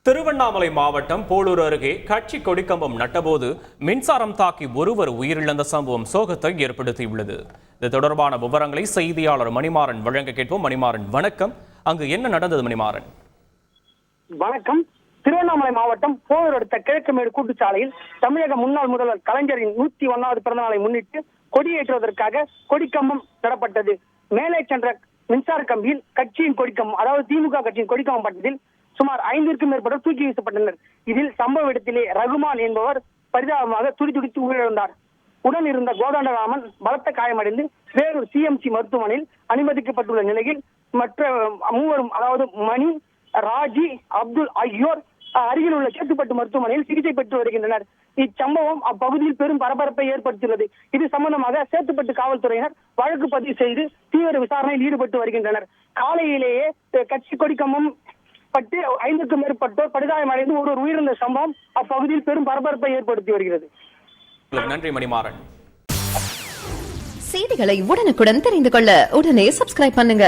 திருவண்ணாமலை மாவட்டம் போளூர் அருகே கட்சி கொடிக்கம்பம் நட்டபோது மின்சாரம் தாக்கி ஒருவர் உயிரிழந்த சம்பவம் சோகத்தை ஏற்படுத்தியுள்ளது. இது தொடர்பான விவரங்களை செய்தியாளர் மணிமாறன் வழங்க கேட்போம். மணிமாறன், வணக்கம். அங்கு என்ன நடந்தது மணிமாறன்? வணக்கம். திருவண்ணாமலை மாவட்டம் போளூர் அடுத்த கிழக்குமேடு கூட்டுச்சாலையில் தமிழக முன்னாள் முதல்வர் கலைஞரின் 101வது பிறந்த நாளை முன்னிட்டு கொடியேற்றுவதற்காக கொடிக்கம்பம் நடப்பட்டது. மேலே சென்ற மின்சார கம்பியில் கட்சியின் கொடிக்கம்பம், அதாவது திமுக கட்சியின் கொடிக்கம்பம் பட்டதில் சுமார் 5க்கும் மேற்பட்டோர் தூக்கி வீசப்பட்டனர். இதில் சம்பவ இடத்திலே ரகுமான் என்பவர் பரிதாபமாக துடிதுடித்து உயிரிழந்தார். உடன் இருந்த கோதண்டராமன் பலத்த காயமடைந்து வேலூர் சிஎம்சி மருத்துவமனையில் அனுமதிக்கப்பட்டுள்ள நிலையில் மற்ற மூவரும், அதாவது மணி, ராஜி, அப்துல் ஆகியோர் அருகில் உள்ள சேத்துப்பட்டு மருத்துவமனையில் சிகிச்சை பெற்று வருகின்றனர். இச்சம்பவம் அப்பகுதியில் பெரும் பரபரப்பை ஏற்படுத்தியுள்ளது. இது சம்பந்தமாக சேத்துப்பட்டு காவல்துறையினர் வழக்கு பதிவு செய்து தீவிர விசாரணையில் ஈடுபட்டு வருகின்றனர். காலையிலேயே கட்சி கொடிக்கம்பம் பட்டு 5க்கும் மேற்பட்டோர் படுகாயமடைந்து ஒருவர் உயிரிழந்த சம்பவம் அப்பகுதியில் பெரும் பரபரப்பை ஏற்படுத்தி வருகிறது. நன்றி மணிமாறன். செய்திகளை உடனுக்குடன் தெரிந்து கொள்ள உடனே சப்ஸ்கிரைப் பண்ணுங்க.